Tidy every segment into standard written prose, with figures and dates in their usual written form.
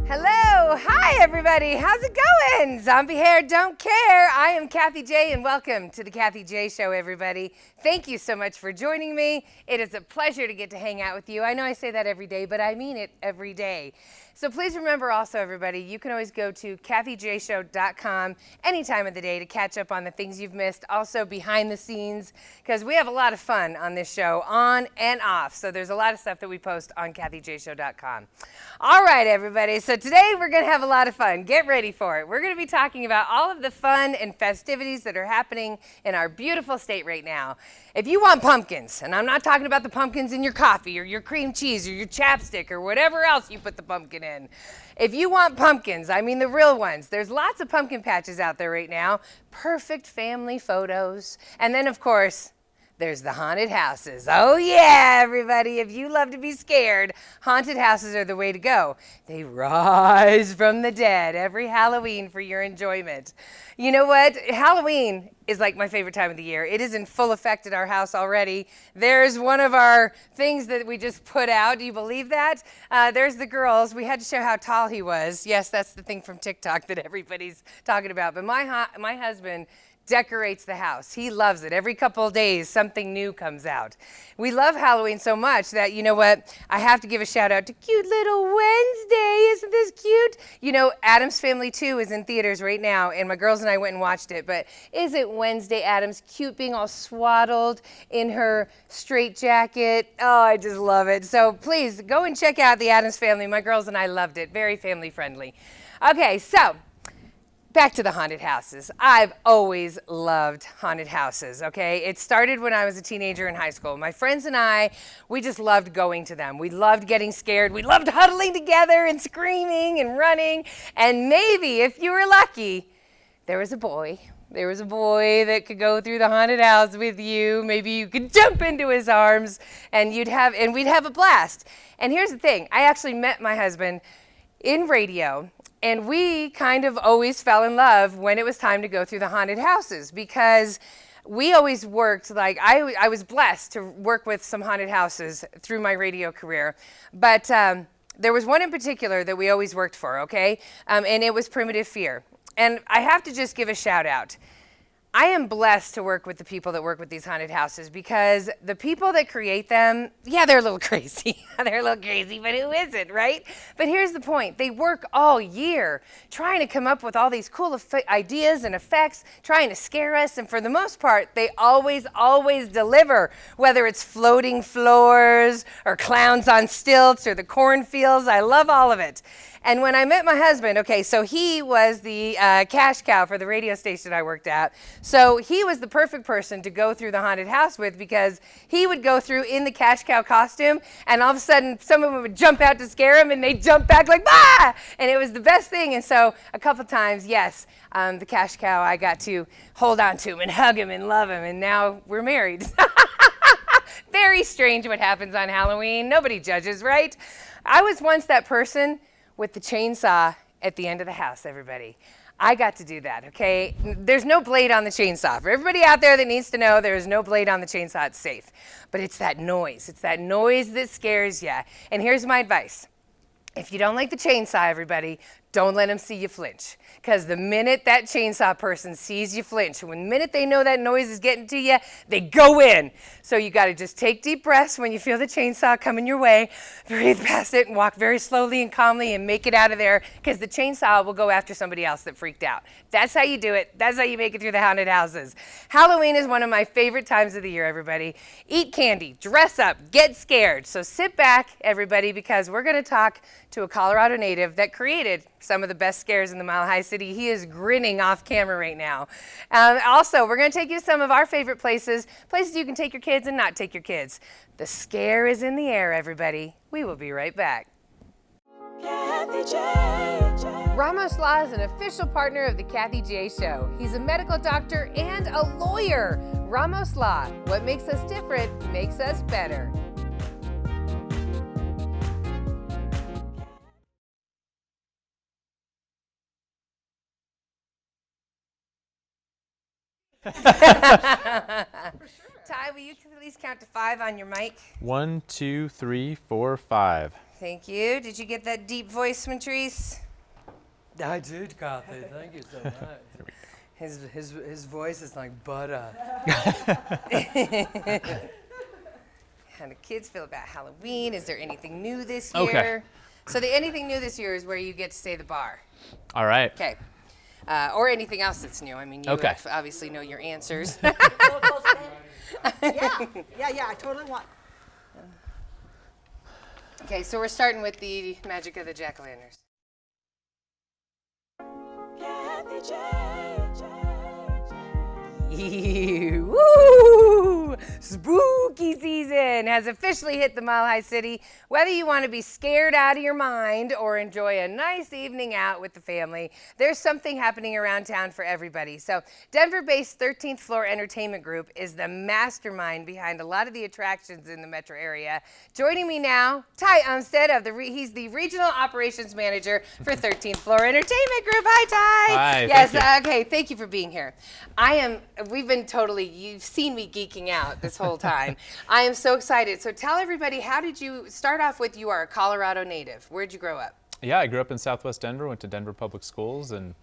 Hello, hi everybody, how's it going? Zombie hair don't care. I am Kathy J and welcome to the Kathy J Show, everybody. Thank you so much for joining me. It is a pleasure to get to hang out with you. I know I say that every day, but I mean it every day. So please remember also, everybody, you can always go to kathyjshow.com any time of the day to catch up on the things you've missed. Also behind the scenes, because we have a lot of fun on this show, on and off. So there's a lot of stuff that we post on kathyjshow.com. All right, everybody. So today we're going to have a lot of fun. Get ready for it. We're going to be talking about all of the fun and festivities that are happening in our beautiful state right now. If you want pumpkins, and I'm not talking about the pumpkins in your coffee or your cream cheese or your chapstick or whatever else you put the pumpkin in. If you want pumpkins, I mean the real ones, there's lots of pumpkin patches out there right now. Perfect family photos. And then, of course, there's the haunted houses. Oh yeah, everybody, if you love to be scared, haunted houses are the way to go. They rise from the dead every Halloween for your enjoyment. You know what? Halloween is like my favorite time of the year. It is in full effect at our house already. There's one of our things that we just put out. Do you believe that? There's the girls. We had to show how tall he was. Yes, that's the thing from TikTok that everybody's talking about. But my husband decorates the house. He loves it. Every couple of days, something new comes out. We love Halloween so much that, you know what, I have to give a shout out to cute little Wednesday. Isn't this cute? You know, Addams Family 2 is in theaters right now, and my girls and I went and watched it, but isn't Wednesday Addams cute, being all swaddled in her straight jacket? Oh, I just love it. So please go and check out the Addams Family. My girls and I loved it. Very family friendly. Okay, so back to the haunted houses. I've always loved haunted houses, okay? It started when I was a teenager in high school. My friends and I, we just loved going to them. We loved getting scared. We loved huddling together and screaming and running. And maybe, if you were lucky, there was a boy that could go through the haunted house with you. Maybe you could jump into his arms and we'd have a blast. And here's the thing. I actually met my husband in radio, and we kind of always fell in love when it was time to go through the haunted houses, because we always worked, like I was blessed to work with some haunted houses through my radio career. But there was one in particular that we always worked for, okay? And it was Primitive Fear. And I have to just give a shout out. I am blessed to work with the people that work with these haunted houses, because the people that create them, yeah, they're a little crazy. They're a little crazy, but who isn't, right? But here's the point. They work all year trying to come up with all these cool ideas and effects, trying to scare us. And for the most part, they always deliver, whether it's floating floors or clowns on stilts or the cornfields. I love all of it. And when I met my husband, okay, so he was the cash cow for the radio station I worked at. So he was the perfect person to go through the haunted house with, because he would go through in the cash cow costume, and all of a sudden someone would jump out to scare him, and they'd jump back like, ah! And it was the best thing. And so a couple times, yes, the cash cow, I got to hold on to him and hug him and love him, and now we're married. Very strange what happens on Halloween. Nobody judges, right? I was once that person with the chainsaw at the end of the house, everybody. I got to do that, okay? There's no blade on the chainsaw. For everybody out there that needs to know, there is no blade on the chainsaw. It's safe. But it's that noise. It's that noise that scares you. And here's my advice. If you don't like the chainsaw, everybody, don't let them see you flinch. Because the minute that chainsaw person sees you flinch, when the minute they know that noise is getting to you, they go in. So you got to just take deep breaths when you feel the chainsaw coming your way, breathe past it and walk very slowly and calmly and make it out of there, because the chainsaw will go after somebody else that freaked out. That's how you do it. That's how you make it through the haunted houses. Halloween is one of my favorite times of the year, everybody. Eat candy, dress up, get scared. So sit back, everybody, because we're going to talk to a Colorado native that created some of the best scares in the Mile High City. He is grinning off camera right now. Also, we're going to take you to some of our favorite places you can take your kids and not take your kids. The scare is in the air, everybody. We will be right back. Ramos Law is an official partner of the Kathy J Show. He's a medical doctor and a lawyer. Ramos Law, what makes us different makes us better. Ty, will you please count to 5 on your mic? 1, 2, 3, 4, 5. Thank you. Did you get that deep voice, Montrese? I did, Kathy. Thank you so much. His voice is like butter. How do kids feel about Halloween? Is there anything new this year? Okay. So the anything new this year is where you get to say the bar. All right. Okay. Or anything else that's new. I mean, you Okay. obviously know your answers. Yeah, I totally want. Okay, so we're starting with the magic of the jack-o'-lanterns. Woo! Spooky season has officially hit the Mile High City. Whether you want to be scared out of your mind or enjoy a nice evening out with the family, there's something happening around town for everybody. So Denver-based 13th Floor Entertainment Group is the mastermind behind a lot of the attractions in the metro area. Joining me now, Ty Umstead, He's the Regional Operations Manager for 13th Floor Entertainment Group. Hi, Ty. Hi, Yes, thank you. okay, thank you for being here. You've seen me geeking out this whole time. I am so excited. So tell everybody, how did you start off with, you are a Colorado native. Where'd you grow up? Yeah, I grew up in Southwest Denver, went to Denver Public Schools, and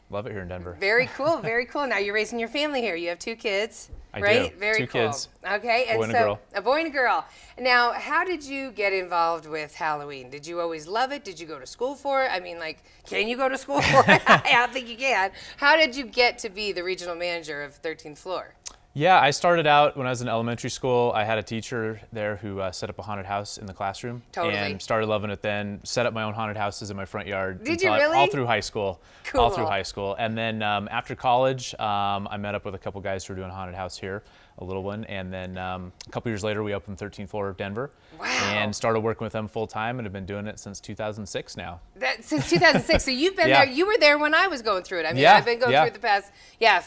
love it here in Denver. Very cool, very cool. Now you're raising your family here. You have 2 kids, I right? do. Very 2 cool. kids. Okay, and Boy and so a girl. a boy and a girl. Now, how did you get involved with Halloween? Did you always love it? Did you go to school for it? I mean, like, can you go to school for it? I don't think you can. How did you get to be the regional manager of 13th Floor? Yeah, I started out when I was in elementary school. I had a teacher there who set up a haunted house in the classroom. Totally. And started loving it then. Set up my own haunted houses in my front yard. Did you until really? All through high school. Cool. All through high school. And then after college, I met up with a couple guys who were doing a haunted house here, a little one. And then a couple years later, we opened 13th Floor of Denver. Wow. And started working with them full time and have been doing it since 2006 now. Since 2006, so you've been Yeah. there. You were there when I was going through it. I mean, Yeah, I've been going yeah. through it the past,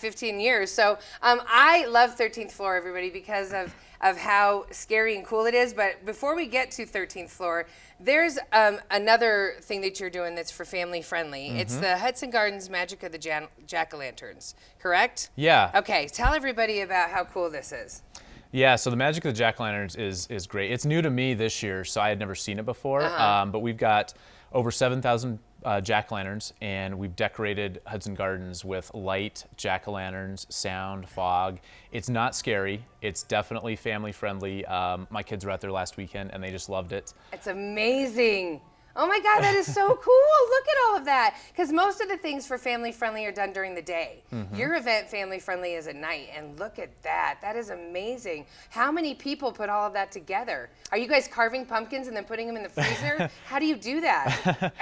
15 years. So I love 13th Floor, everybody, because of how scary and cool it is. But before we get to 13th Floor, there's another thing that you're doing that's for family friendly. Mm-hmm. It's the Hudson Gardens Magic of the Jack-o'-lanterns, correct? Yeah. Okay, tell everybody about how cool this is. Yeah, so the Magic of the Jack-o'-lanterns is great. It's new to me this year, so I had never seen it before. But we've got over 7,000 jack-o'-lanterns, and we've decorated Hudson Gardens with light jack-o'-lanterns, sound, fog. It's not scary. It's definitely family friendly. My kids were out there last weekend, and they just loved it. It's amazing. Oh my God, that is so cool. Look at all of that. Because most of the things for family friendly are done during the day. Your event, family friendly, is at night. And look at that. That is amazing. How many people put all of that together? Are you guys carving pumpkins and then putting them in the freezer? How do you do that?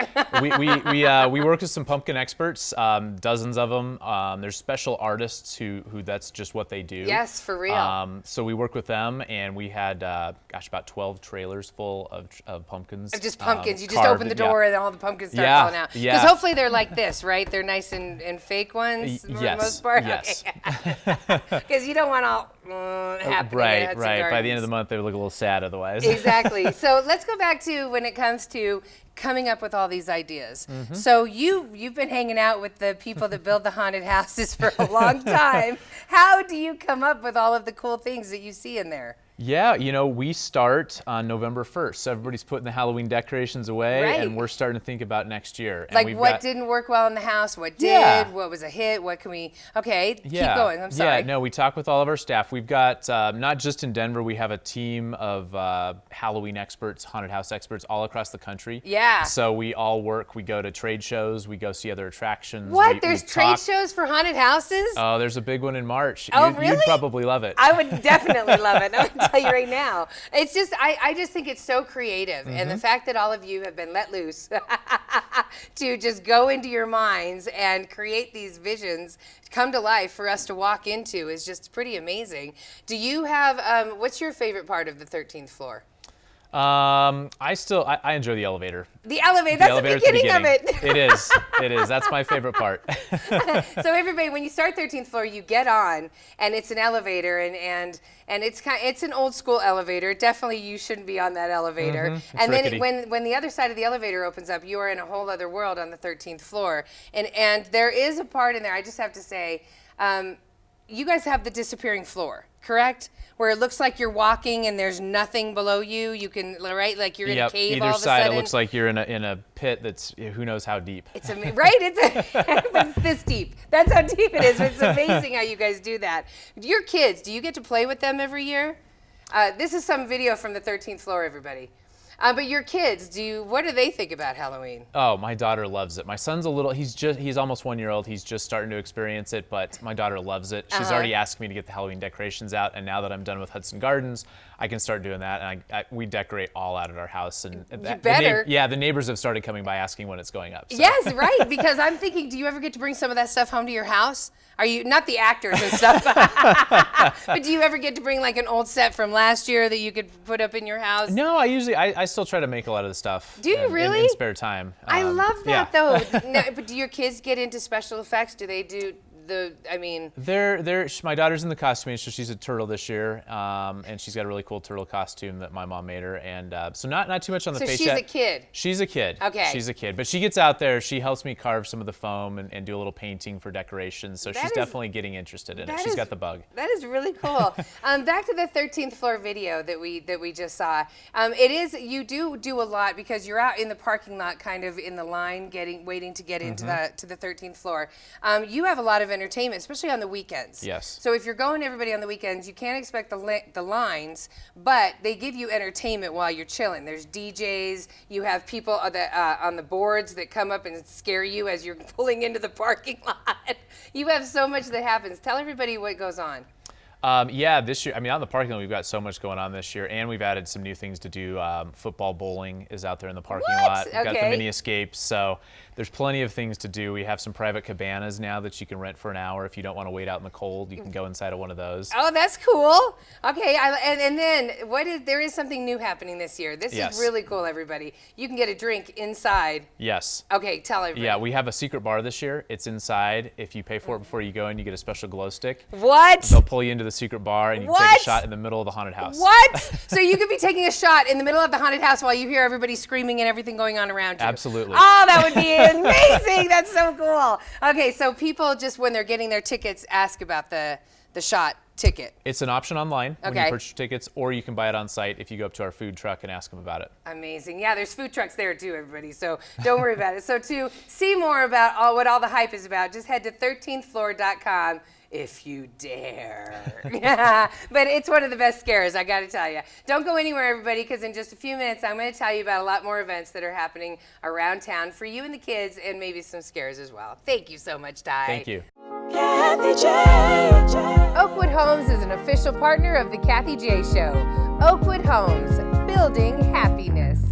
We work with some pumpkin experts, dozens of them. There's special artists who that's just what they do. Yes, for real. So we work with them, and we had, about 12 trailers full of pumpkins. Of just pumpkins. You just carved, open the door and all the pumpkins start Yeah, falling out. Because yeah. hopefully they're like this, right? They're nice and fake ones for the Yes, most part. yes. Because you don't want all happening at Hudson Right. By the end Gardens. of the month, they look a little sad otherwise. Exactly. So let's go back to when it comes to coming up with all these ideas. Mm-hmm. So you've been hanging out with the people that build the haunted houses for a long time. How do you come up with all of the cool things that you see in there? Yeah, we start on November 1st. So everybody's putting the Halloween decorations away, Right. and we're starting to think about next year. And Like we've what got- didn't work well in the house, what did, Yeah. what was a hit, what can we, okay, Yeah. keep going, I'm sorry. Yeah, no, we talk with all of our staff. We've got, not just in Denver, we have a team of Halloween experts, haunted house experts all across the country. Yeah. So we all work, we go to trade shows, we go see other attractions. What, we there's trade talk- shows for haunted houses? Oh, there's a big one in March. Oh, You'd really? probably love it. I would definitely love it. I'm gonna tell you right now. It's just, I just think it's so creative. And the fact that all of you have been let loose to just go into your minds and create these visions come to life for us to walk into is just pretty amazing. Do you have, what's your favorite part of the 13th floor? I enjoy the elevator. The elevator, that's the elevator at beginning of it. It is. That's my favorite part. So everybody, when you start 13th floor, you get on, and it's an elevator, and it's an old school elevator. Definitely, you shouldn't be on that elevator. It's And then rickety. when the other side of the elevator opens up, you are in a whole other world on the 13th floor. And there is a part in there. I just have to say. you guys have the disappearing floor, correct? Where it looks like you're walking and there's nothing below you. You can, right? Like you're in a cave all of a sudden. Either side, it looks like you're in a pit that's who knows how deep. It's right? It's this deep. That's how deep it is. It's amazing how you guys do that. Your kids, do you get to play with them every year? This is some video from the 13th floor, everybody. But your kids, what do they think about Halloween? Oh, my daughter loves it. My son's he's almost 1 year old. He's just starting to experience it, but my daughter loves it. She's already asked me to get the Halloween decorations out, and now that I'm done with Hudson Gardens, I can start doing that. And we decorate all out at our house. And you better. The neighbors have started coming by asking when it's going up. So. Yes, right. Because I'm thinking, do you ever get to bring some of that stuff home to your house? Are you not the actors and stuff? But do you ever get to bring like an old set from last year that you could put up in your house? No, I still try to make a lot of the stuff. Do you really? In spare time. I love that though. Now, but do your kids get into special effects? Do they do my daughter's in the costuming, so she's a turtle this year, and she's got a really cool turtle costume that my mom made her, and so not too much on the face yet. So she's a kid. She's a kid. Okay. She's a kid, but she gets out there. She helps me carve some of the foam and do a little painting for decorations. So she's definitely getting interested in it. She's got the bug. That is really cool. Back to the 13th floor video that we just saw. You do a lot because you're out in the parking lot, kind of in the line, waiting to get into the 13th floor. You have a lot of entertainment, especially on the weekends. Yes. So if you're going everybody on the weekends, you can't expect the lines, but they give you entertainment while you're chilling. There's DJs. You have people on the boards that come up and scare you as you're pulling into the parking lot. You have so much that happens. Tell everybody what goes on. This year, out in the parking lot, we've got so much going on this year, and we've added some new things to do. Football bowling is out there in the parking lot. We've got the mini escapes, so there's plenty of things to do. We have some private cabanas now that you can rent for an hour. If you don't want to wait out in the cold, you can go inside of one of those. Oh, that's cool. Okay, and then there is something new happening this year. This is really cool, everybody. You can get a drink inside. Yes. Okay, tell everybody. Yeah, we have a secret bar this year. It's inside. If you pay for it before you go in, you get a special glow stick. What? They'll pull you into the secret bar, and you can take a shot in the middle of the haunted house. What? So you could be taking a shot in the middle of the haunted house while you hear everybody screaming and everything going on around you. Absolutely. Oh, that would be amazing. That's so cool. Okay, so people just when they're getting their tickets ask about the shot ticket. It's an option online when you purchase your tickets, or you can buy it on site if you go up to our food truck and ask them about it. Amazing. Yeah, there's food trucks there too, everybody, so don't worry about it. So to see more about what all the hype is about, just head to 13thfloor.com if you dare. But it's one of the best scares, I got to tell you. Don't go anywhere, everybody, because in just a few minutes, I'm going to tell you about a lot more events that are happening around town for you and the kids, and maybe some scares as well. Thank you so much, Ty. Thank you. Kathy J. Oakwood Homes is an official partner of the Kathy J Show. Oakwood Homes, building happiness.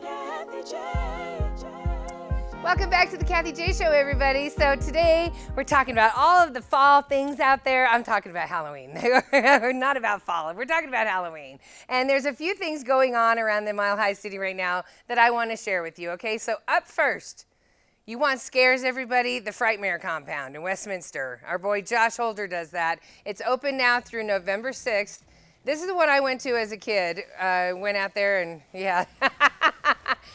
Kathy J. Welcome back to the Kathy J Show, everybody. So today we're talking about all of the fall things out there. I'm talking about Halloween. We're not about fall. We're talking about Halloween. And there's a few things going on around the Mile High City right now that I want to share with you, okay? So up first, you want scares, everybody? The Frightmare Compound in Westminster. Our boy Josh Holder does that. It's open now through November 6th. This is the one I went to as a kid. Went out there and, yeah.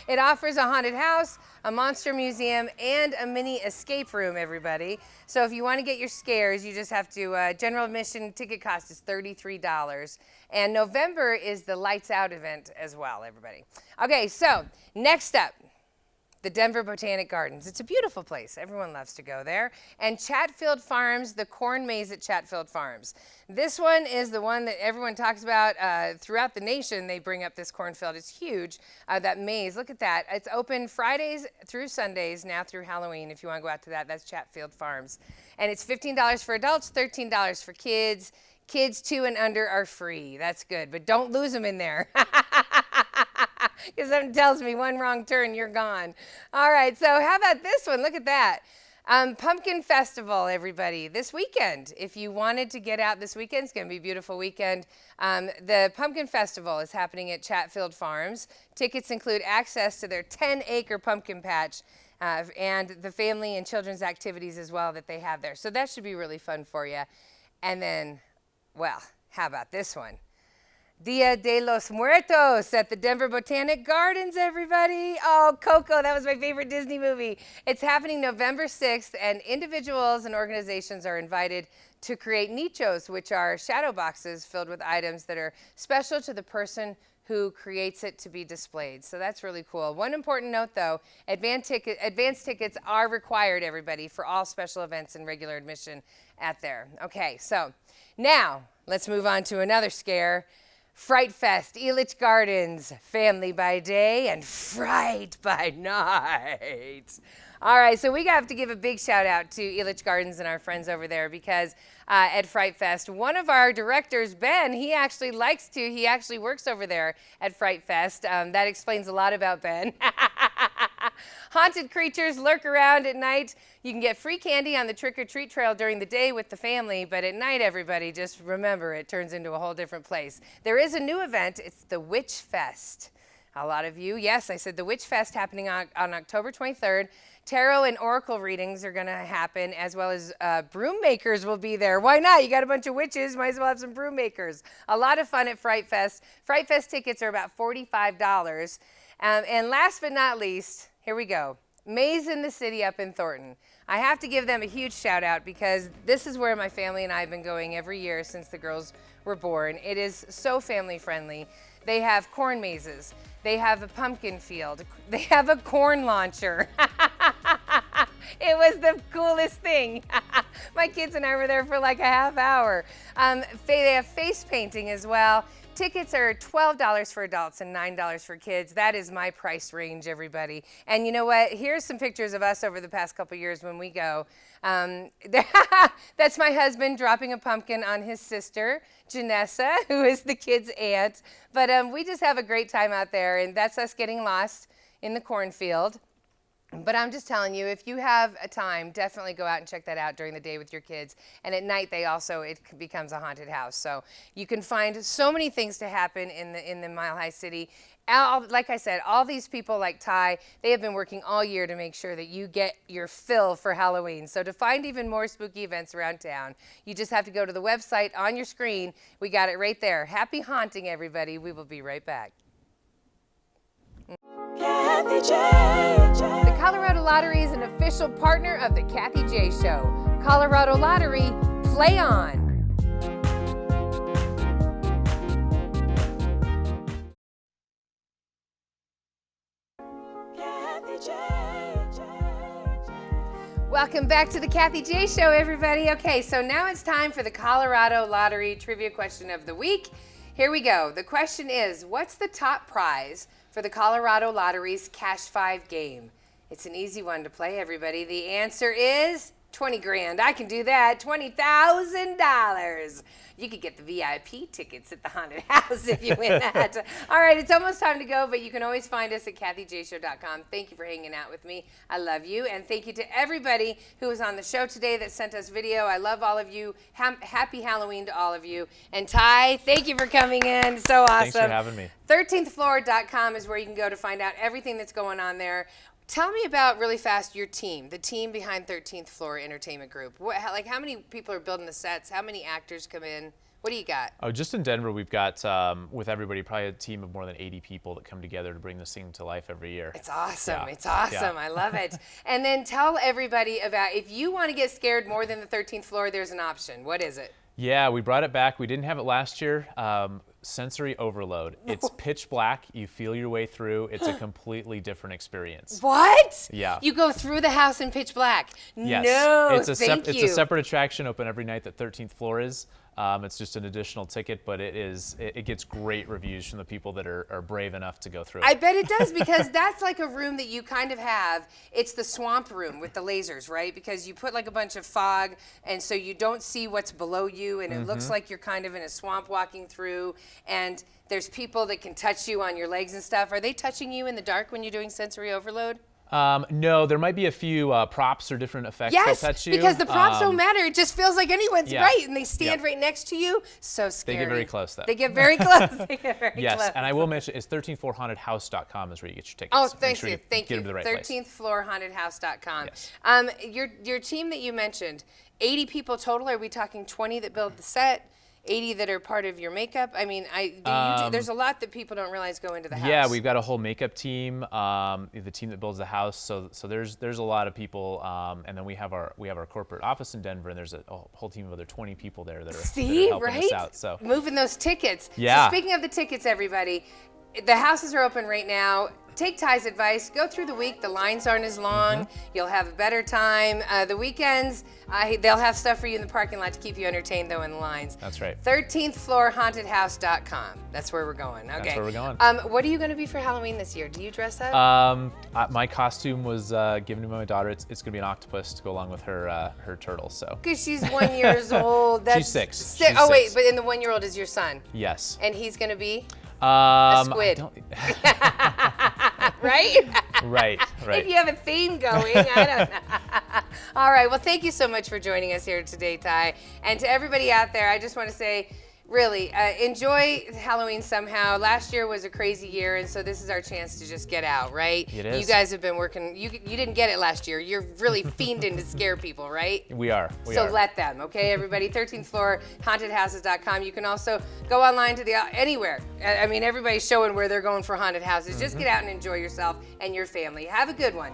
It offers a haunted house, a monster museum, and a mini escape room, everybody. So if you want to get your scares, you just have to, general admission ticket cost is $33. And November is the Lights Out event as well, everybody. Okay, so next up, the Denver Botanic Gardens. It's a beautiful place. Everyone loves to go there. And Chatfield Farms, the corn maze at Chatfield Farms. This one is the one that everyone talks about throughout the nation. They bring up this cornfield. It's huge, that maze. Look at that. It's open Fridays through Sundays, now through Halloween. If you want to go out to that, that's Chatfield Farms. And it's $15 for adults, $13 for kids. Kids 2 and under are free. That's good, but don't lose them in there. Because something tells me one wrong turn, you're gone. All right, so how about this one? Look at that. Pumpkin Festival, everybody, this weekend. If you wanted to get out this weekend, it's going to be a beautiful weekend. The Pumpkin Festival is happening at Chatfield Farms. Tickets include access to their 10-acre pumpkin patch and the family and children's activities as well that they have there. So that should be really fun for you. And then, well, how about this one? Dia de los Muertos at the Denver Botanic Gardens, everybody. Oh, Coco, that was my favorite Disney movie. It's happening November 6th, and individuals and organizations are invited to create nichos, which are shadow boxes filled with items that are special to the person who creates it to be displayed. So that's really cool. One important note, though, advance tickets are required, everybody, for all special events and regular admission at there. Okay, so now let's move on to another scare. Fright Fest, Elitch Gardens, family by day and fright by night. All right, so we have to give a big shout out to Elitch Gardens and our friends over there because at Fright Fest, one of our directors, Ben, he actually works over there at Fright Fest. That explains a lot about Ben. Haunted creatures lurk around at night. You can get free candy on the trick-or-treat trail during the day with the family, but at night, everybody, just remember, it turns into a whole different place. There is a new event. It's the Witch Fest. A lot of you, yes, I said the Witch Fest happening on October 23rd. Tarot and oracle readings are going to happen, as well as broom makers will be there. Why not? You got a bunch of witches, might as well have some broom makers. A lot of fun at Fright Fest. Fright Fest tickets are about $45. And last but not least, here we go. Maze in the City up in Thornton. I have to give them a huge shout out because this is where my family and I have been going every year since the girls were born. It is so family friendly. They have corn mazes. They have a pumpkin field. They have a corn launcher. It was the coolest thing. My kids and I were there for like a half hour. They have face painting as well. Tickets are $12 for adults and $9 for kids. That is my price range, everybody. And you know what? Here's some pictures of us over the past couple years when we go. That's my husband dropping a pumpkin on his sister, Janessa, who is the kids' aunt. But we just have a great time out there, and that's us getting lost in the cornfield. But I'm just telling you, if you have a time, definitely go out and check that out during the day with your kids. And at night, it becomes a haunted house. So you can find so many things to happen in the Mile High City. Like I said, all these people like Ty, they have been working all year to make sure that you get your fill for Halloween. So to find even more spooky events around town, you just have to go to the website on your screen. We got it right there. Happy haunting, everybody. We will be right back. Kathy J. The Colorado Lottery is an official partner of the Kathy J Show. Colorado Lottery, play on. Kathy J. Welcome back to the Kathy J Show, everybody. Okay, so now it's time for the Colorado Lottery Trivia Question of the Week. Here we go. The question is, what's the top prize for the Colorado Lottery's Cash 5 game? It's an easy one to play, everybody. The answer is 20 grand. I can do that. $20,000. You could get the VIP tickets at the haunted house if you win that. All right, it's almost time to go, but you can always find us at KathyJShow.com. Thank you for hanging out with me. I love you. And thank you to everybody who was on the show today that sent us video. I love all of you. Happy Halloween to all of you. And Ty, thank you for coming in. So awesome. Thanks for having me. 13thfloor.com is where you can go to find out everything that's going on there. Tell me about, really fast, your team, the team behind 13th Floor Entertainment Group. How many people are building the sets? How many actors come in? What do you got? Oh, just in Denver, we've got, with everybody, probably a team of more than 80 people that come together to bring this thing to life every year. It's awesome. Yeah. It's awesome. Yeah. I love it. And then tell everybody about, if you want to get scared more than the 13th floor, there's an option. What is it? Yeah, we brought it back. We didn't have it last year. Sensory overload. It's pitch black. You feel your way through. It's a completely different experience. What? Yeah. You go through the house in pitch black? Yes. No, It's a thank you. It's a separate attraction open every night that 13th Floor is. It's just an additional ticket, but it gets great reviews from the people that are brave enough to go through it. I bet it does, because that's like a room that you kind of have. It's the swamp room with the lasers, right? Because you put like a bunch of fog, and so you don't see what's below you, and it looks like you're kind of in a swamp walking through, and there's people that can touch you on your legs and stuff. Are they touching you in the dark when you're doing sensory overload? No, there might be a few props or different effects that touch you. Because the props don't matter. It just feels like anyone's yeah. right, and they stand Yep. right next to you. So scary. They get very close, though. They get very close. They get very Yes, close. and I will mention, it's 13thfloorhauntedhouse.com is where you get your tickets. Oh, Make thank sure you. Thank get you. them to the right place. 13thfloorhauntedhouse.com. Yes. Your team that you mentioned, 80 people total. Are we talking 20 that build the set? 80 that are part of your makeup. I mean, there's a lot that people don't realize go into the house. Yeah, we've got a whole makeup team, the team that builds the house. So there's a lot of people, and then we have our corporate office in Denver, and there's a whole team of other 20 people there that are helping us out. So moving those tickets. Yeah. So speaking of the tickets, everybody, the houses are open right now. Take Ty's advice. Go through the week. The lines aren't as long. You'll have a better time. The weekends, they'll have stuff for you in the parking lot to keep you entertained, though, in the lines. That's right. 13th floor hauntedhouse.com. That's where we're going. Okay. That's where we're going. What are you going to be for Halloween this year? Do you dress up? My costume was given to my daughter. It's going to be an octopus to go along with her turtle. So. Because she's 1 year old. She's six. Oh, wait, but in the 1 year old is your son. Yes. And he's going to be? A squid. Right? Right. If you have a theme going, I don't know. All right. Well, thank you so much for joining us here today, Ty. And to everybody out there, I just want to say, really, enjoy Halloween somehow. Last year was a crazy year, and so this is our chance to just get out, right? It is. You guys have been working. You didn't get it last year. You're really fiending to scare people, right? We are. So let them, okay, everybody? 13th floor, hauntedhouses.com. You can also go online to anywhere. I mean, everybody's showing where they're going for haunted houses. Just get out and enjoy yourself and your family. Have a good one.